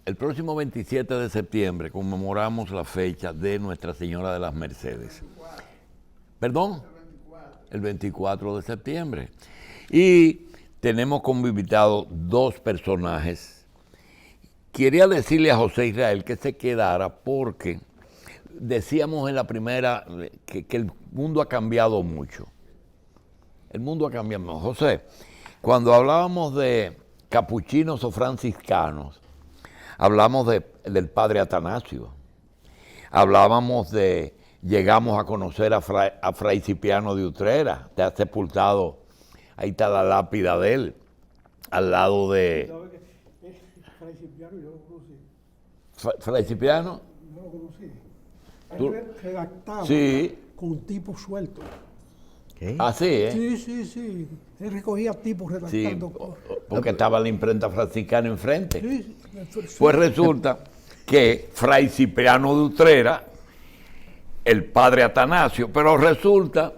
El próximo 27 de septiembre conmemoramos la fecha de Nuestra Señora de las Mercedes. ¿Perdón? El 24 de septiembre. Y tenemos como invitados dos personajes. Quería decirle a José Israel que se quedara porque decíamos en la primera que el mundo ha cambiado mucho. El mundo ha cambiado. José, cuando hablábamos de capuchinos o franciscanos, hablamos del padre Atanasio, llegamos a conocer a Fray Cipriano de Utrera, te ha sepultado, ahí está la lápida de él, al lado de... Fray Cipriano yo lo conocí. ¿Fray Cipriano? Yo lo conocí. ¿Tú? Él redactaba Sí. con un tipo suelto. ¿Qué? Así, ¿eh? Sí. Él recogía tipos Sí, redactando cosas. porque estaba la imprenta franciscana enfrente. Sí. Pues resulta que Fray Cipriano de Utrera, el padre Atanasio, pero resulta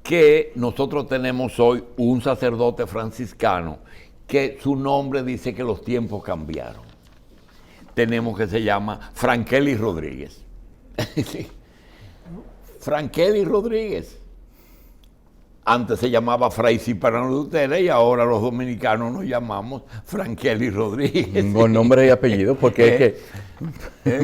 que nosotros tenemos hoy un sacerdote franciscano que su nombre dice que los tiempos cambiaron. Tenemos que se llama Frankeli Rodríguez. Sí. Frankeli Rodríguez. Antes se llamaba Fray Cipriano de Utrera y ahora los dominicanos nos llamamos Frankeli Rodríguez. Con nombre y apellido, porque y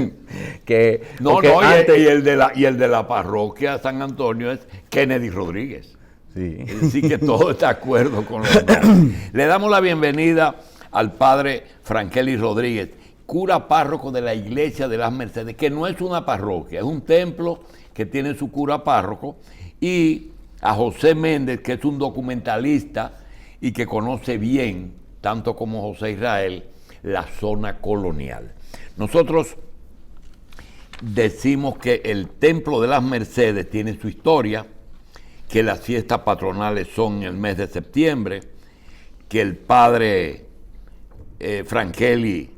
el de la parroquia San Antonio es Kennedy Rodríguez. Sí. Así que todo está de acuerdo con los nombres. Le damos la bienvenida al padre Frankeli Rodríguez, cura párroco de la Iglesia de las Mercedes, que no es una parroquia, es un templo que tiene su cura párroco, y a José Méndez, que es un documentalista y que conoce bien, tanto como José Israel, la zona colonial. Nosotros decimos que el Templo de las Mercedes tiene su historia, que las fiestas patronales son en el mes de septiembre, que el padre Frankeli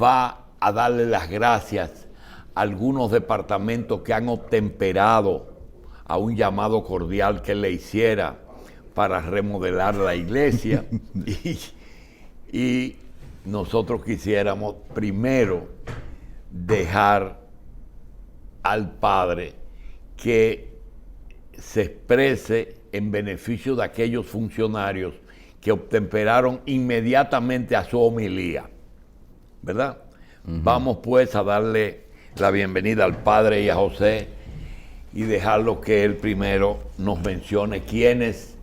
va a darle las gracias a algunos departamentos que han obtemperado a un llamado cordial que él le hiciera para remodelar la iglesia. y nosotros quisiéramos primero dejar al padre que se exprese en beneficio de aquellos funcionarios que obtemperaron inmediatamente a su homilía, ¿verdad? Vamos pues a darle la bienvenida al padre y a José y dejarlo que él primero nos mencione quiénes,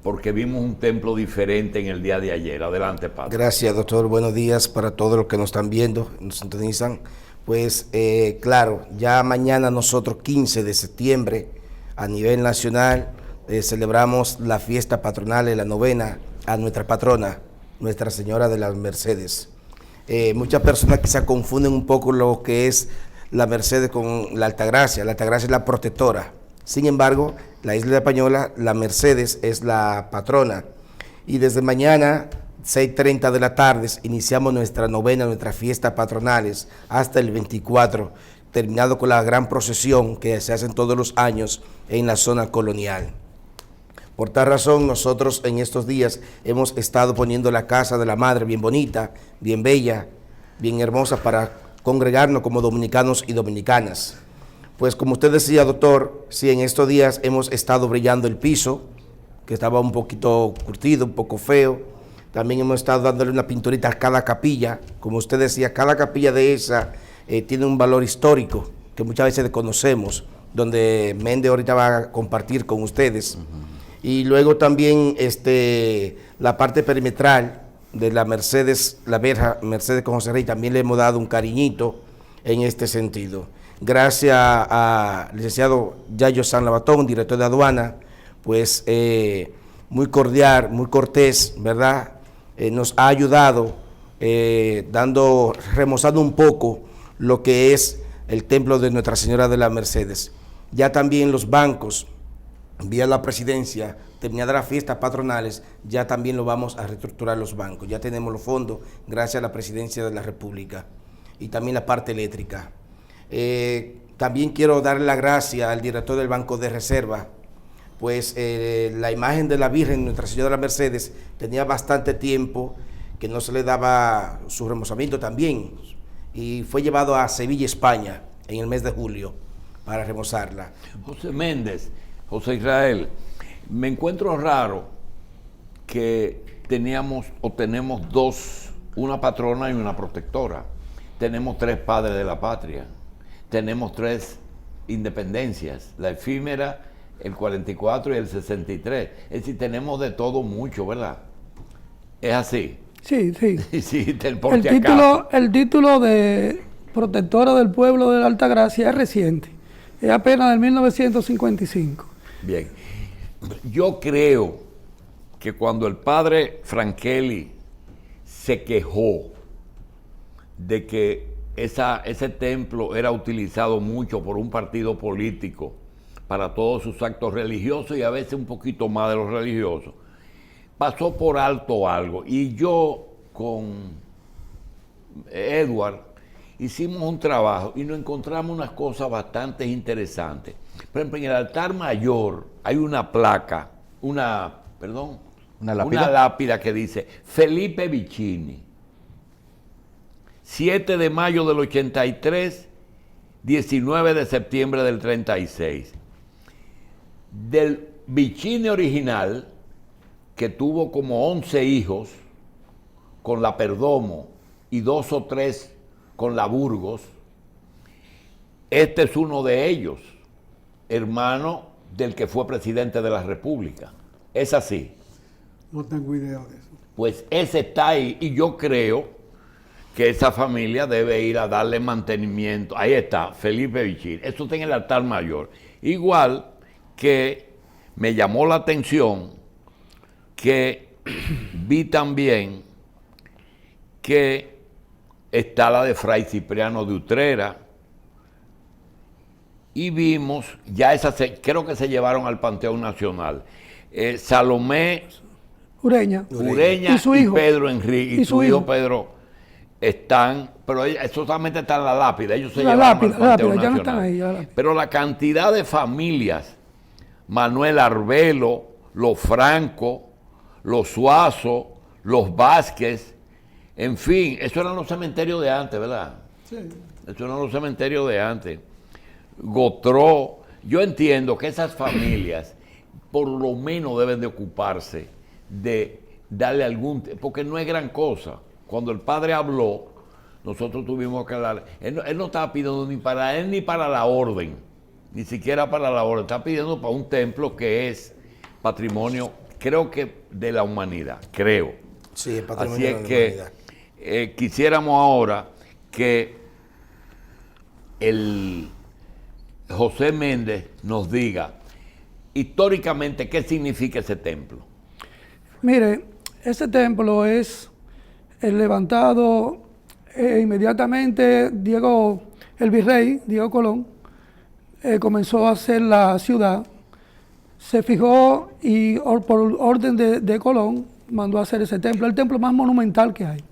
porque vimos un templo diferente en el día de ayer. Adelante, padre. Gracias, doctor. Buenos días para todos los que nos están viendo, nos sintonizan. Pues claro, ya mañana nosotros, 15 de septiembre, a nivel nacional, celebramos la fiesta patronal de la novena a nuestra patrona, Nuestra Señora de las Mercedes. Muchas personas quizás confunden un poco lo que es la Mercedes con la Altagracia. La Altagracia es la protectora. Sin embargo, la isla de Española, la Mercedes es la patrona. Y desde mañana, 6:30 de la tarde, iniciamos nuestra novena, nuestras fiestas patronales, hasta el 24, terminado con la gran procesión que se hacen todos los años en la zona colonial. Por tal razón, nosotros en estos días hemos estado poniendo la casa de la madre bien bonita, bien bella, bien hermosa para congregarnos como dominicanos y dominicanas. Pues como usted decía, doctor, sí, en estos días hemos estado brillando el piso, que estaba un poquito curtido, un poco feo. También hemos estado dándole una pinturita a cada capilla. Como usted decía, cada capilla de esa tiene un valor histórico que muchas veces desconocemos, donde Méndez ahorita va a compartir con ustedes. Y luego también la parte perimetral de la Mercedes, la verja Mercedes con José Rey, también le hemos dado un cariñito en este sentido. Gracias al licenciado Yayo San Labatón, director de aduana, pues muy cordial, muy cortés, ¿verdad? Nos ha ayudado remozando un poco lo que es el templo de Nuestra Señora de las Mercedes. Ya también los bancos, vía la presidencia, terminadas las fiestas patronales, ya también lo vamos a reestructurar los bancos. Ya tenemos los fondos gracias a la presidencia de la República y también la parte eléctrica. También quiero darle las gracias al director del Banco de Reserva, pues la imagen de la Virgen Nuestra Señora de las Mercedes tenía bastante tiempo que no se le daba su remozamiento también, y fue llevado a Sevilla, España, en el mes de julio, para remozarla. José Méndez, José Israel, me encuentro raro que tenemos dos, una patrona y una protectora. Tenemos 3 padres de la patria. Tenemos 3 independencias, la efímera, el 44 y el 63. Es decir, tenemos de todo mucho, ¿verdad? Es así. Sí, sí. Sí, El título de protectora del pueblo de la Altagracia es reciente, es apenas del 1955. Bien, yo creo que cuando el padre Franchelli se quejó de que ese templo era utilizado mucho por un partido político para todos sus actos religiosos y a veces un poquito más de los religiosos, pasó por alto algo. Y yo con Edward hicimos un trabajo y nos encontramos unas cosas bastante interesantes. Por ejemplo, en el altar mayor hay una placa, una lápida que dice Felipe Vicini, 7 de mayo del 83, 19 de septiembre del 36. Del Vicini original, que tuvo como 11 hijos con la Perdomo y 2 o 3 con la Burgos, este es uno de ellos, hermano del que fue presidente de la República. ¿Es así? No tengo idea de eso. Pues ese está ahí y yo creo que esa familia debe ir a darle mantenimiento. Ahí está, Felipe Vicini. Esto está en el altar mayor. Igual que me llamó la atención que vi también que está la de Fray Cipriano de Utrera y vimos, ya creo que se llevaron al Panteón Nacional, Salomé Ureña y su hijo Pedro Enrique y su hijo Pedro están, pero eso solamente está en la lápida, ellos se llevaron al Panteón Nacional. Ya no están ahí, pero la cantidad de familias, Manuel Arbelo, los Franco, los Suazo, los Vázquez, en fin, eso eran los cementerios de antes, ¿verdad? Sí. Eso eran los cementerios de antes. Gotró, yo entiendo que esas familias por lo menos deben de ocuparse de darle porque no es gran cosa. Cuando el padre habló, nosotros tuvimos que hablar. Él no estaba pidiendo ni para él ni para la orden, ni siquiera para la orden, está pidiendo para un templo que es patrimonio, creo que de la humanidad, creo. Sí, el patrimonio Así es de la que humanidad. Quisiéramos ahora que el José Méndez nos diga históricamente qué significa ese templo. Mire, ese templo es levantado inmediatamente el virrey Diego Colón comenzó a hacer la ciudad, se fijó y por orden de Colón mandó a hacer ese templo, el templo más monumental que hay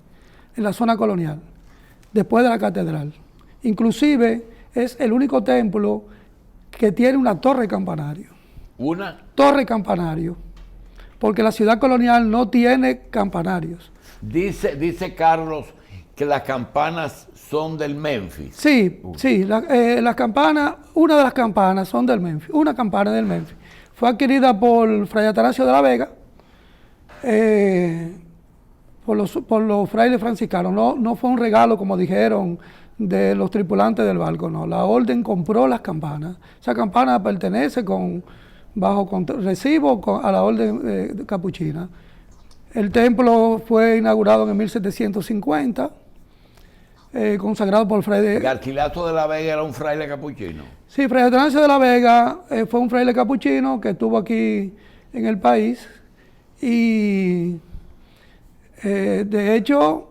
en la zona colonial, después de la catedral. Inclusive es el único templo que tiene una torre campanario. ¿Una? Torre campanario, porque la ciudad colonial no tiene campanarios. Dice Carlos que las campanas son del Memphis. Sí, sí, las campanas, una de las campanas son del Memphis, una campana del Memphis. Fue adquirida por Fray Atanasio de la Vega, por los frailes franciscanos. No fue un regalo, como dijeron, de los tripulantes del barco, no. La orden compró las campanas. Esa campana pertenece bajo recibo a la orden capuchina. El templo fue inaugurado en 1750, consagrado por Fray Garcilaso de la Vega era un fraile capuchino. Sí, Fray Atanasio de la Vega fue un fraile capuchino que estuvo aquí en el país y de hecho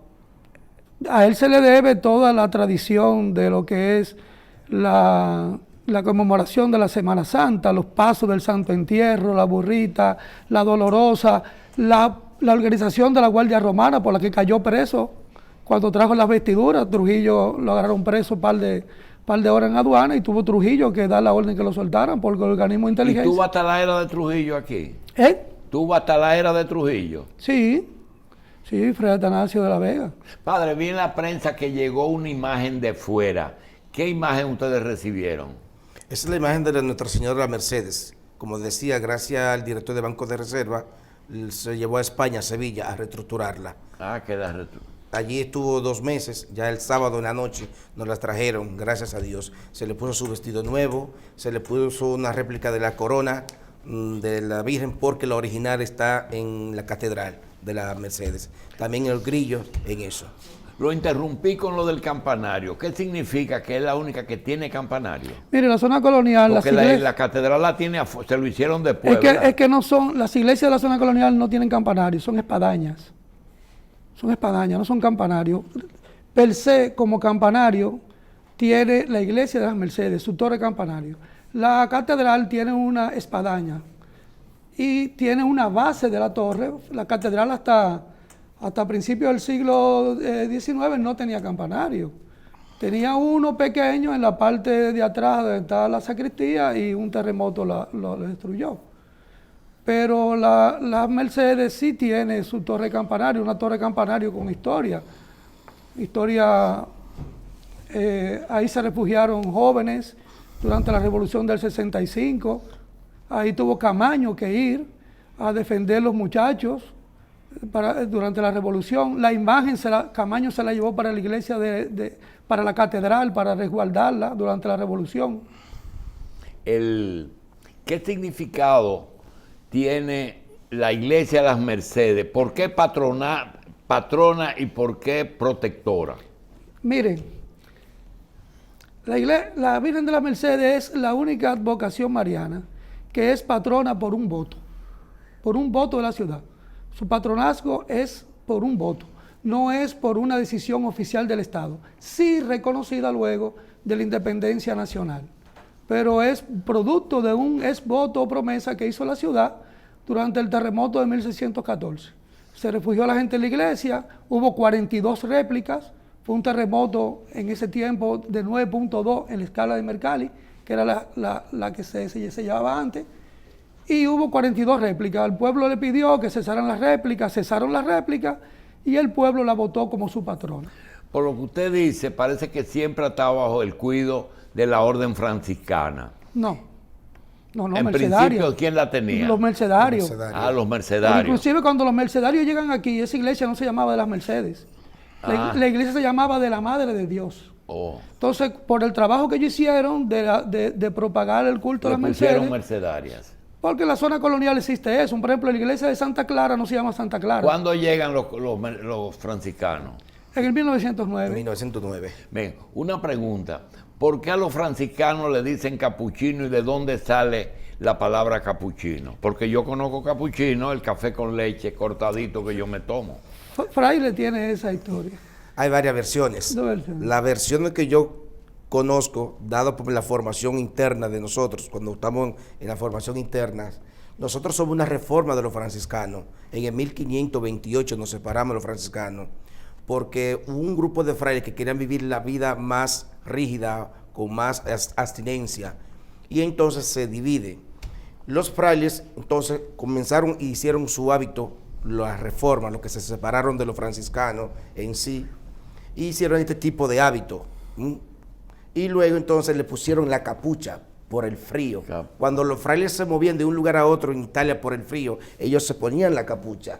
a él se le debe toda la tradición de lo que es la conmemoración de la Semana Santa, los pasos del Santo Entierro, la burrita, la dolorosa, la organización de la Guardia Romana por la que cayó preso cuando trajo las vestiduras. Trujillo lo agarraron preso un par de horas en aduana y tuvo Trujillo que dar la orden que lo soltaran por el organismo de inteligencia. ¿Y tuvo hasta la era de Trujillo aquí? ¿Eh? ¿Tuvo hasta la era de Trujillo? Sí, Sí, Fray Atanasio de la Vega. Padre, vi en la prensa que llegó una imagen de fuera. ¿Qué imagen ustedes recibieron? Esa es la imagen de Nuestra Señora de la Mercedes. Como decía, gracias al director de Banco de Reserva, se llevó a España, a Sevilla, a reestructurarla. Allí estuvo 2 meses, ya el sábado en la noche nos las trajeron, gracias a Dios. Se le puso su vestido nuevo, se le puso una réplica de la corona de la Virgen, porque la original está en la catedral de la Mercedes. También el grillo en eso. Lo interrumpí con lo del campanario. ¿Qué significa que es la única que tiene campanario? Mire, la zona colonial... Porque la catedral la tiene, se lo hicieron después, es que no son, las iglesias de la zona colonial no tienen campanarios, son espadañas. Son espadañas, no son campanarios. Per se, como campanario, tiene la iglesia de las Mercedes, su torre campanario. La catedral tiene una espadaña y tiene una base de la torre. La catedral hasta principios del siglo XIX no tenía campanario. Tenía uno pequeño en la parte de atrás donde está la sacristía y un terremoto lo destruyó. Pero la Mercedes sí tiene su torre campanario, una torre campanario con historia. Ahí se refugiaron jóvenes durante la Revolución del 65. Ahí tuvo Camaño que ir a defender los muchachos durante la Revolución. La imagen Camaño se la llevó para la iglesia, para la catedral, para resguardarla durante la Revolución. ¿Qué significado tiene la iglesia de las Mercedes? ¿Por qué patrona y por qué protectora? Miren, la Virgen de las Mercedes es la única advocación mariana que es patrona por un voto de la ciudad. Su patronazgo es por un voto, no es por una decisión oficial del Estado, sí reconocida luego de la independencia nacional, pero es producto de un voto o promesa que hizo la ciudad durante el terremoto de 1614. Se refugió la gente en la iglesia, hubo 42 réplicas, fue un terremoto en ese tiempo de 9.2 en la escala de Mercalli, que era la que se llevaba antes, y hubo 42 réplicas. El pueblo le pidió que cesaron las réplicas y el pueblo la votó como su patrona. Por lo que usted dice, parece que siempre ha estado bajo el cuidado de la orden franciscana. No, en principio, ¿quién la tenía? Los mercedarios. Los mercedarios. Inclusive cuando los mercedarios llegan aquí, esa iglesia no se llamaba de las Mercedes. La iglesia se llamaba de la Madre de Dios. Entonces, por el trabajo que ellos hicieron de propagar el culto de las Mercedes, mercedarias. Porque en la zona colonial existe eso. Por ejemplo, la iglesia de Santa Clara no se llama Santa Clara. ¿Cuándo llegan los franciscanos? En el 1909. En 1909. Ven, una pregunta. ¿Por qué a los franciscanos le dicen capuchino y de dónde sale la palabra capuchino? Porque yo conozco capuchino, el café con leche cortadito que yo me tomo. Fraile tiene esa historia. Hay varias versiones. La versión que yo conozco, dado por la formación interna de nosotros, cuando estamos en la formación interna, nosotros somos una reforma de los franciscanos. En el 1528 nos separamos de los franciscanos, porque hubo un grupo de frailes que querían vivir la vida más rígida, con más abstinencia, y entonces se divide. Los frailes entonces comenzaron y hicieron su hábito, la reforma, los que se separaron de los franciscanos en sí, y hicieron este tipo de hábito. Y luego entonces le pusieron la capucha por el frío. Cuando los frailes se movían de un lugar a otro en Italia por el frío, ellos se ponían la capucha.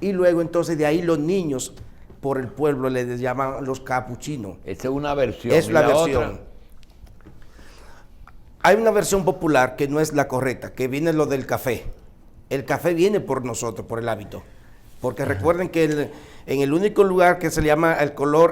Y luego entonces de ahí los niños por el pueblo les llaman los capuchinos. Esa es una versión. Es la versión. Otra. Hay una versión popular que no es la correcta, que viene lo del café. El café viene por nosotros, por el hábito. Porque recuerden que en el único lugar que se le llama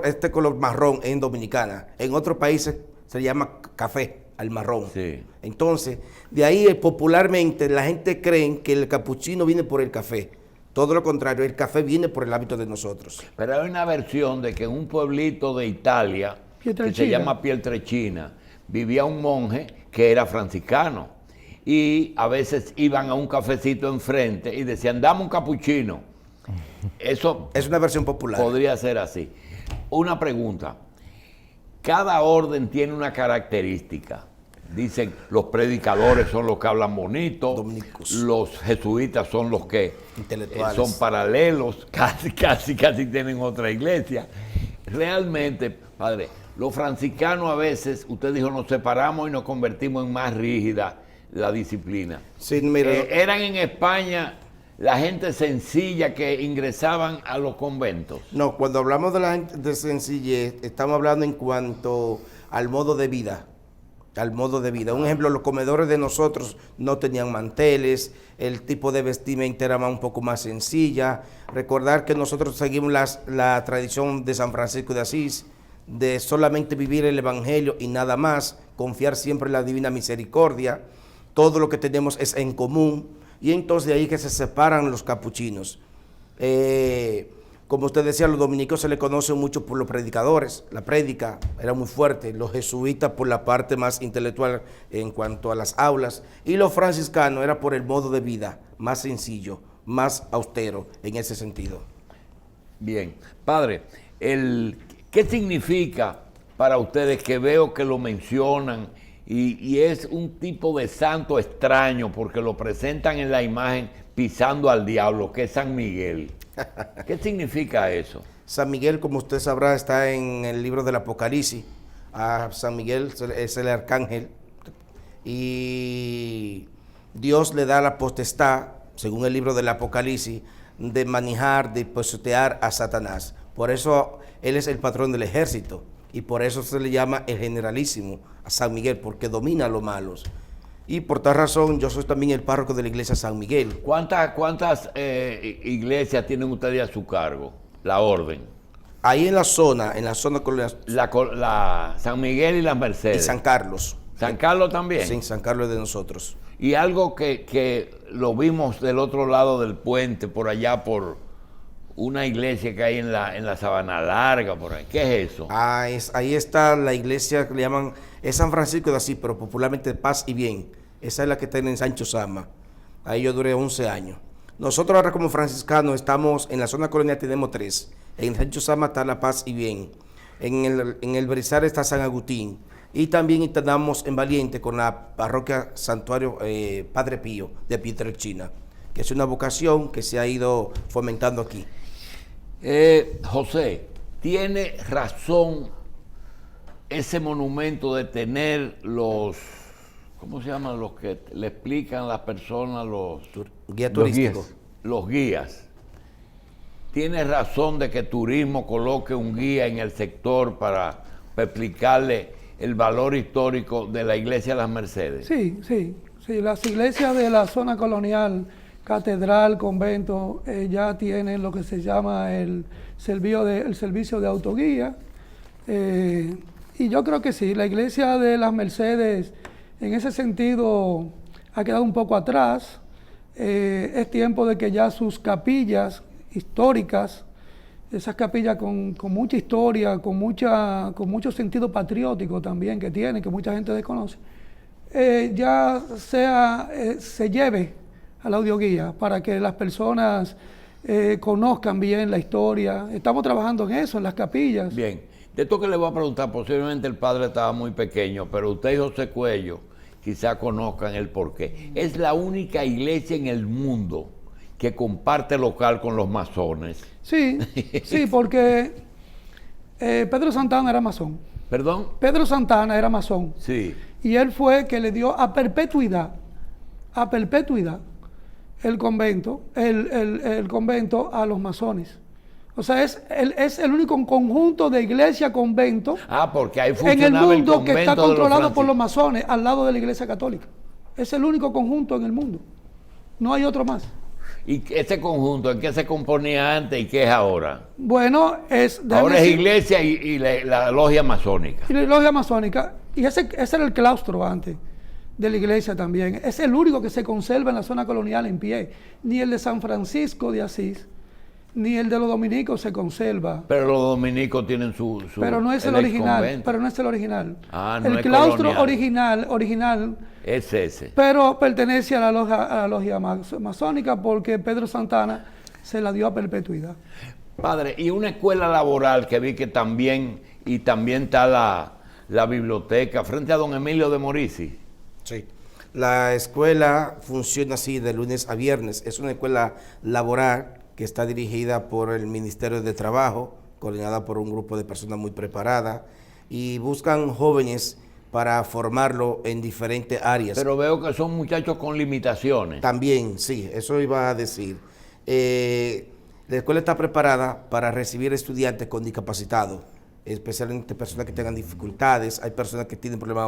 este color marrón en Dominicana, en otros países se le llama café al marrón. Sí. Entonces, de ahí popularmente la gente cree que el capuchino viene por el café. Todo lo contrario, el café viene por el hábito de nosotros. Pero hay una versión de que en un pueblito de Italia, que se llama Pietrelcina, vivía un monje que era franciscano. Y a veces iban a un cafecito enfrente y decían, dame un capuchino. Eso es una versión popular. Podría ser así. Una pregunta. Cada orden tiene una característica. Dicen los predicadores son los que hablan bonito, Dominicos. los jesuitas son los que Intelectuales. son paralelos, casi tienen otra iglesia. Realmente, padre, los franciscanos a veces, usted dijo, nos separamos y nos convertimos en más rígida la disciplina. Sí, mira, Eran en España la gente sencilla que ingresaban a los conventos. no, cuando hablamos de la gente de sencillez, estamos hablando en cuanto al modo de vida. Al modo de vida. Un ejemplo, los comedores de nosotros no tenían manteles, el tipo de vestimenta era un poco más sencilla. Recordar que nosotros seguimos la tradición de San Francisco de Asís, de solamente vivir el Evangelio y nada más, confiar siempre en la divina misericordia. Todo lo que tenemos es en común, y entonces de ahí que se separan los capuchinos. Como usted decía, los dominicos se le conocen mucho por los predicadores, la prédica era muy fuerte, los jesuitas por la parte más intelectual en cuanto a las aulas, y los franciscanos era por el modo de vida, más sencillo, más austero en ese sentido. Bien, padre, ¿qué significa para ustedes, que veo que lo mencionan y es un tipo de santo extraño porque lo presentan en la imagen pisando al diablo, que es San Miguel? ¿Qué significa eso? San Miguel, como usted sabrá, está en el libro del Apocalipsis. A San Miguel es el arcángel y Dios le da la potestad, según el libro del Apocalipsis, de manejar, de pisotear a Satanás. Por eso él es el patrón del ejército y por eso se le llama el generalísimo a San Miguel, porque domina a los malos. Y por tal razón yo soy también el párroco de la iglesia San Miguel. ¿Cuántas iglesias tienen ustedes a su cargo? La orden. Ahí en la zona con La San Miguel y las y Mercedes. San Carlos. San Carlos también. Sí, San Carlos es de nosotros. Y algo que lo vimos del otro lado del puente, por allá por una iglesia que hay en la Sabana Larga, por ahí. ¿Qué es eso? Ahí está la iglesia que le llaman, es San Francisco de Asís, pero popularmente Paz y Bien. Esa es la que está en Sancho Sama. Ahí yo duré 11 años. Nosotros ahora como franciscanos estamos en la zona colonial, tenemos 3. En Sancho Sama está la Paz y Bien. En el Brizar está San Agustín. Y también internamos en Valiente con la parroquia Santuario Padre Pío de Pietrelcina, que es una vocación que se ha ido fomentando aquí. José, ¿tiene razón ese monumento de tener los, ¿cómo se llaman los que le explican a las personas Guía turístico. Los guías? ¿Tiene razón de que turismo coloque un guía en el sector para explicarle el valor histórico de la iglesia de las Mercedes? Sí. Las iglesias de la zona colonial, catedral, convento, ya tienen lo que se llama el servicio de autoguía. Y yo creo que sí, la iglesia de las Mercedes en ese sentido ha quedado un poco atrás. Es tiempo de que ya sus capillas históricas, esas capillas con mucha historia, con mucho sentido patriótico también que tienen, que mucha gente desconoce, ya se lleve a la audioguía para que las personas conozcan bien la historia. Estamos trabajando en eso, en las capillas. Bien, de esto que le voy a preguntar, posiblemente el padre estaba muy pequeño, pero usted y José Cuello quizá conozcan el porqué. Es la única iglesia en el mundo que comparte local con los masones. Sí, porque Pedro Santana era masón. ¿Perdón? Pedro Santana era masón. Sí. Y él fue que le dio a perpetuidad el convento a los masones. O sea, es el único conjunto de iglesia-convento Porque ahí en el funcionaba mundo que está controlado por los franciscanos. masones al lado de la iglesia católica. Es el único conjunto en el mundo. No hay otro más. ¿Y ese conjunto en qué se componía antes y qué es ahora? Bueno, Ahora es iglesia y la logia masónica. y la logia masónica. Y ese era el claustro antes de la iglesia también. Es el único que se conserva en la zona colonial en pie. Ni el de San Francisco de Asís, ni el de los dominicos se conserva. Pero los dominicos tienen su Pero no es el original. exconvento. Pero no es el original. No El es claustro colonial. original, Es ese. pero pertenece a la logia masónica porque Pedro Santana se la dio a perpetuidad. Padre, y una escuela laboral que vi que también está la biblioteca, frente a don Emilio de Morici. Sí. La escuela funciona así de lunes a viernes. Es una escuela laboral que está dirigida por el Ministerio de Trabajo, coordinada por un grupo de personas muy preparadas, y buscan jóvenes para formarlo en diferentes áreas. Pero veo que son muchachos con limitaciones. También, sí, eso iba a decir. La escuela está preparada para recibir estudiantes con discapacitados, especialmente personas que tengan dificultades. Hay personas que tienen problemas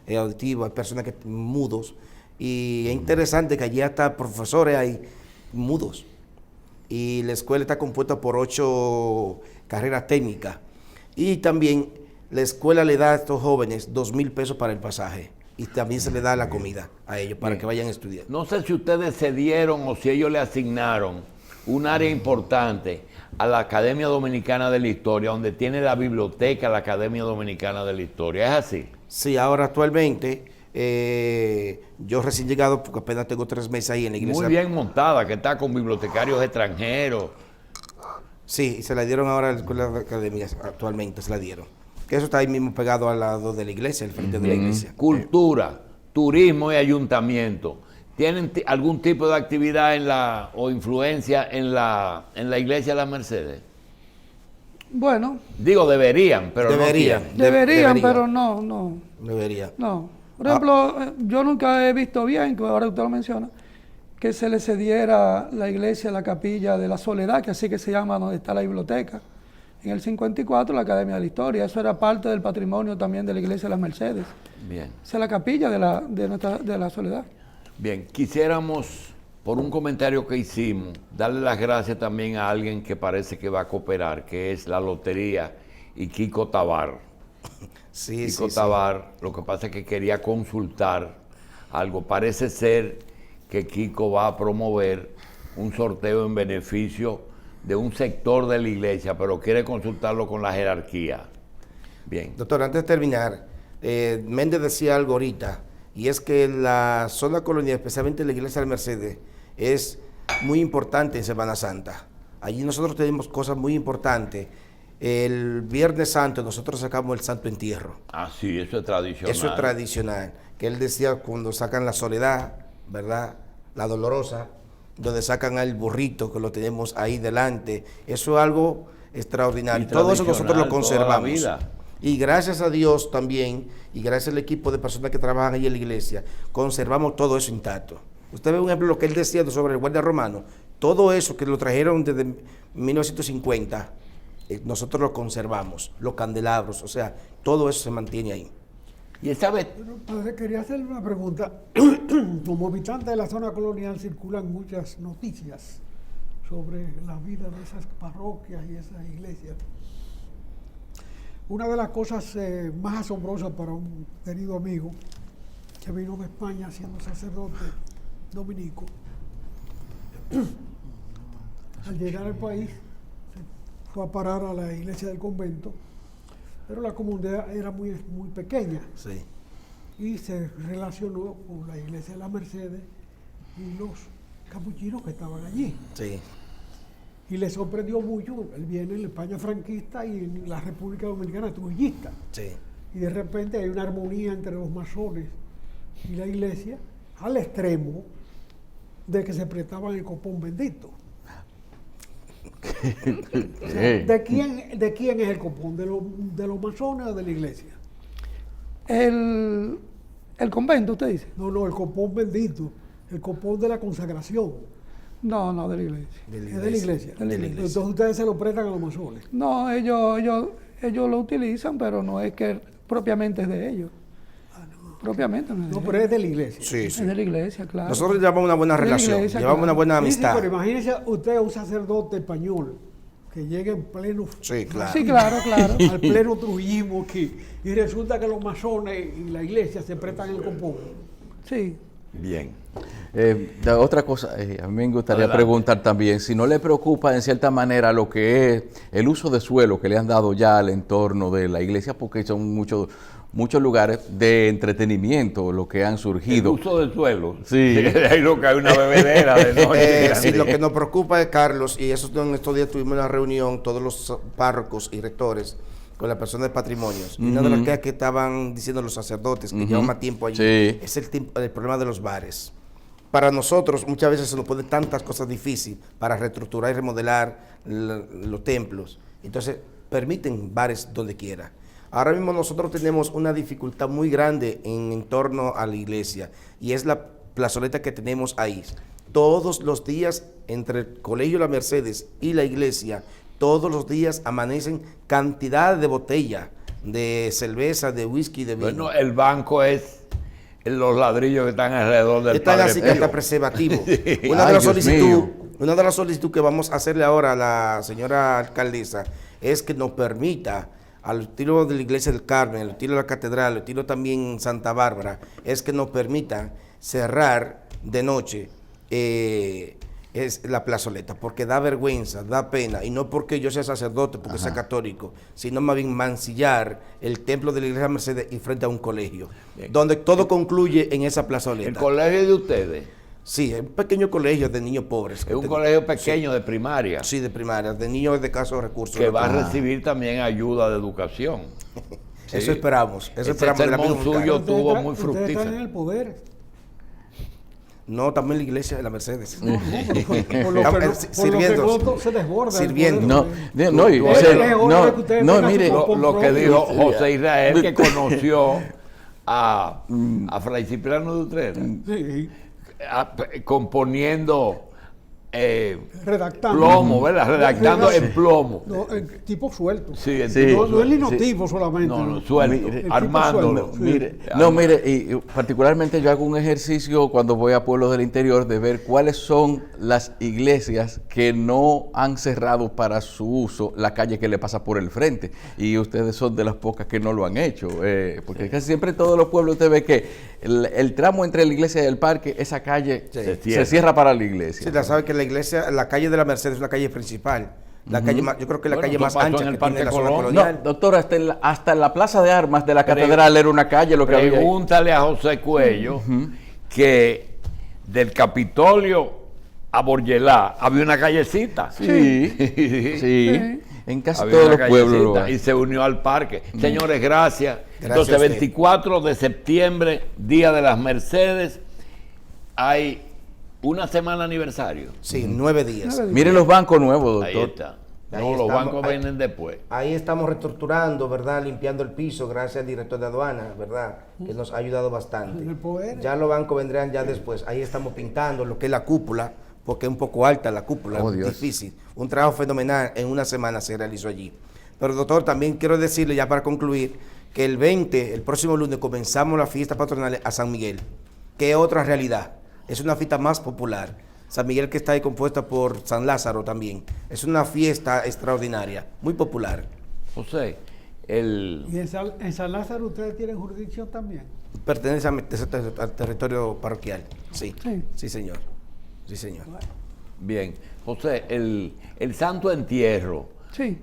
auditivos, hay personas que mudos. Y es interesante que allí hasta profesores hay mudos. Y la escuela está compuesta por 8 carreras técnicas. Y también la escuela le da a estos jóvenes 2,000 pesos para el pasaje. Y también se le da la comida a ellos para que vayan a estudiar. No sé si ustedes se dieron o si ellos le asignaron un área importante a la Academia Dominicana de la Historia, donde tiene la biblioteca la Academia Dominicana de la Historia. ¿Es así? Sí, ahora actualmente, yo recién llegado, porque apenas tengo 3 meses ahí en la iglesia. Muy bien montada, que está con bibliotecarios extranjeros. Sí, se la dieron ahora a la escuela de academias, actualmente se la dieron. Que eso está ahí mismo pegado al lado de la iglesia, al frente de la iglesia. Cultura, turismo y ayuntamiento. ¿Tienen algún tipo de actividad o influencia en la iglesia de las Mercedes? Bueno, Digo, deberían, pero Deberían. no tienen. deberían, pero no. Debería. No. Por ejemplo, yo nunca he visto bien, que ahora usted lo menciona, que se le cediera la iglesia, la capilla de la Soledad, que así que se llama, donde está la biblioteca. En el 54, la Academia de la Historia. Eso era parte del patrimonio también de la iglesia de las Mercedes. Bien. Esa es la capilla de la Soledad. Bien, quisiéramos, por un comentario que hicimos, darle las gracias también a alguien que parece que va a cooperar, que es la Lotería y Kiko Tabar. Sí, Kiko sí, Tabar, lo que pasa es que quería consultar algo. Parece ser que Kiko va a promover un sorteo en beneficio de un sector de la iglesia, pero quiere consultarlo con la jerarquía. Bien. Doctor, antes de terminar, Méndez decía algo ahorita, y es que la zona colonial, especialmente la iglesia de Mercedes, es muy importante en Semana Santa. Allí nosotros tenemos cosas muy importantes. El Viernes Santo nosotros sacamos el Santo Entierro. Ah, sí, eso es tradicional. Eso es tradicional. Que él decía cuando sacan la Soledad, ¿verdad? La Dolorosa, donde sacan al burrito, que lo tenemos ahí delante. Eso es algo extraordinario. Y Todo eso nosotros lo tradicional toda la conservamos. vida. Y gracias a Dios también, y gracias al equipo de personas que trabajan ahí en la iglesia, conservamos todo eso intacto. Usted ve un ejemplo lo que él decía sobre el guardia romano. Todo eso que lo trajeron desde 1950, nosotros lo conservamos. Los candelabros, o sea, todo eso se mantiene ahí. Y esta vez, Bueno, padre, quería hacerle una pregunta. Como habitante de la zona colonial circulan muchas noticias sobre la vida de esas parroquias y esas iglesias. Una de las cosas más asombrosas para un querido amigo que vino de España siendo sacerdote dominico, al llegar al país se fue a parar a la iglesia del convento, pero la comunidad era muy pequeña. Sí. Y se relacionó con la iglesia de la Mercedes y los capuchinos que estaban allí. Sí. Y le sorprendió mucho, él viene en la España franquista y en la República Dominicana trujillista. Sí. Y de repente hay una armonía entre los masones y la iglesia al extremo de que se prestaban el copón bendito. O sea, ¿de quién es el copón? ¿De los masones o de la iglesia? El convento, usted dice. No, el copón bendito, el copón de la consagración. No, de la iglesia. Es de la iglesia. De la iglesia. Entonces ustedes se lo prestan a los masones. No, ellos lo utilizan, pero no es que propiamente es de ellos. Propiamente no es de No, ellos. pero es de la iglesia. Sí, Es de la iglesia, claro. Nosotros llevamos una buena De la relación, iglesia, llevamos claro. una buena Sí, amistad. pero imagínese usted un sacerdote español que llega en pleno Sí, claro. Sí, claro. al pleno trujillismo aquí y resulta que los masones y la iglesia se prestan el copón. Sí. bien. Otra cosa, a mí me gustaría Adelante. preguntar también si no le preocupa en cierta manera lo que es el uso de suelo que le han dado ya al entorno de la iglesia, porque son muchos lugares de entretenimiento lo que han El surgido. uso del suelo. Sí. Ahí lo que hay una bebedera de noche. Sí, lo que nos preocupa es, Carlos, y eso en estos días tuvimos una reunión, todos los párrocos y rectores, con la persona de patrimonios. Y una de las quejas que estaban diciendo los sacerdotes, que llevan más tiempo allí, es el problema de los bares. Para nosotros muchas veces se nos ponen tantas cosas difíciles para reestructurar y remodelar los templos. Entonces permiten bares donde quiera. Ahora mismo nosotros tenemos una dificultad muy grande en torno a la iglesia y es la plazoleta que tenemos ahí. Todos los días entre el Colegio La Mercedes y la iglesia, todos los días amanecen cantidad de botellas de cerveza, de whisky, de vino. Bueno, el banco es los ladrillos que están alrededor del Están Padre así que Pío. está preservativo. Ay, Una de las Dios mío. solicitudes que vamos a hacerle ahora a la señora alcaldesa es que nos permita, al estilo de la Iglesia del Carmen, al estilo de la Catedral, al estilo también Santa Bárbara, es que nos permita cerrar de noche es la plazoleta, porque da vergüenza, da pena, y no porque yo sea sacerdote, porque sea católico, sino más bien mancillar el templo de la Iglesia Mercedes y frente a un colegio, donde todo concluye en esa plazoleta. ¿El colegio de ustedes? Sí, es un pequeño colegio de niños pobres. Es un colegio pequeño de primaria. Sí, de primaria, de niños de escasos recursos. Que va a recibir también ayuda de educación. Eso esperamos. Eso Ese esperamos del sermón amigo suyo Fulcano. tuvo muy Ustedes fructífero. están en el poder. No, también la iglesia de la Mercedes. No, por lo que Sirviendo. no se desborda. el Sirviendo. poder. No, mire, Lo que dijo José Israel, que conoció a Fray Cipriano de Utrera, Sí, componiendo redactando. plomo, ¿verdad? Redactando en plomo. No, el tipo suelto. Sí, en Sí. No el Sí. linotipo solamente. No, suelto, El tipo armándolo. suelto, sí. Mire, no, mire, y particularmente yo hago un ejercicio cuando voy a pueblos del interior de ver cuáles son las iglesias que no han cerrado para su uso la calle que le pasa por el frente. Y ustedes son de las pocas que no lo han hecho. Porque casi siempre en todos los pueblos usted ve que el tramo entre la iglesia y el parque, esa calle se cierra para la iglesia. Sí, la sabe que la iglesia, la calle de la Mercedes es una calle principal. La calle más, yo creo que la Bueno, calle eso más pasó ancha en el que Parque tiene la zona Colón. colonial. No, doctor, hasta en la plaza de armas de la catedral era una calle lo que había ahí. Pregúntale a José Cuello que del Capitolio a Borgelá había una callecita. Sí, sí. En casi Había todos una los pueblos lo callecita hay. y se unió al parque. Señores, gracias. Entonces, a usted. 24 de septiembre, Día de las Mercedes, hay una semana aniversario. Sí, 9 días. Mire los bancos nuevos, Ahí doctor. está. Ahí No, los estamos, bancos ahí. vienen después. Ahí estamos reestructurando, ¿verdad? Limpiando el piso, gracias al director de aduana, ¿verdad? Que nos ha ayudado bastante. En el poder. Ya los bancos vendrán ya después. Ahí estamos pintando lo que es la cúpula, porque es un poco alta la cúpula, Oh, es Dios. difícil. Un trabajo fenomenal, en una semana se realizó allí. Pero doctor, también quiero decirle ya para concluir, que el 20, el próximo lunes, comenzamos las fiestas patronales a San Miguel, que es otra realidad. Es una fiesta más popular. San Miguel, que está ahí compuesta por San Lázaro también. Es una fiesta extraordinaria, muy popular. José, Y en San Lázaro ustedes tienen jurisdicción también. Pertenece al territorio parroquial. Sí, Sí. sí señor. Sí, señor. bien. José, el Santo Entierro, Sí.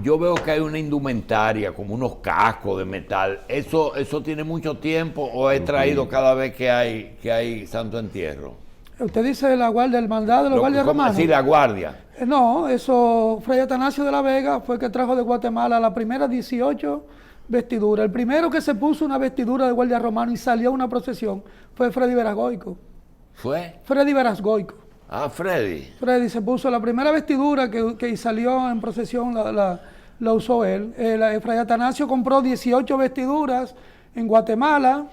yo veo que hay una indumentaria, como unos cascos de metal. ¿Eso tiene mucho tiempo o es traído cada vez que hay Santo Entierro? Usted dice la guardia, el mandado de los guardias ¿Cómo romanos. así la guardia? No, eso, Fray Atanasio de la Vega fue el que trajo de Guatemala las primeras 18 vestiduras. El primero que se puso una vestidura de guardia romano y salió a una procesión fue Freddy Verasgoico. ¿Fue? Freddy Verasgoico. Ah, Freddy. Freddy se puso la primera vestidura que salió en procesión, la usó él. Fray Atanasio compró 18 vestiduras en Guatemala.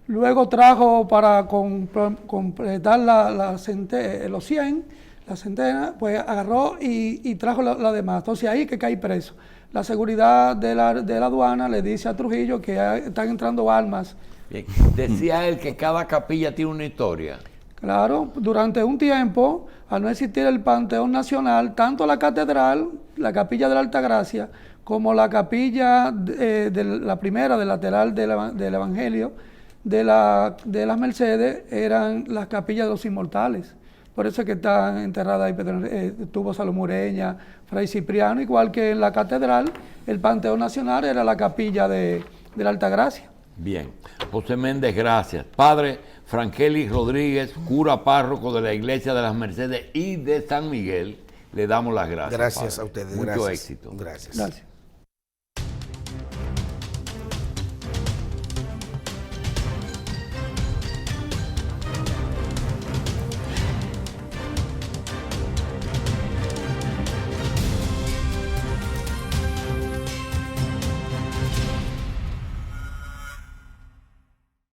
Luego trajo para completar los 100, la centena, pues agarró y trajo la demás. Entonces ahí que cae preso. La seguridad de la aduana le dice a Trujillo que están entrando armas. Bien. Decía él que cada capilla tiene una historia. Claro, durante un tiempo, al no existir el Panteón Nacional, tanto la catedral, la capilla de la Altagracia, como la capilla de la primera, del lateral del Evangelio, de las Mercedes, eran las capillas de los inmortales. Por eso es que están enterradas ahí, estuvo Salomureña, Fray Cipriano, igual que en la catedral, el Panteón Nacional era la capilla de la Altagracia. Bien. José Méndez, gracias. Padre Frankelis Rodríguez, cura párroco de la Iglesia de las Mercedes y de San Miguel, le damos las gracias. Gracias padre. a ustedes. Mucho gracias. éxito. Gracias. Gracias.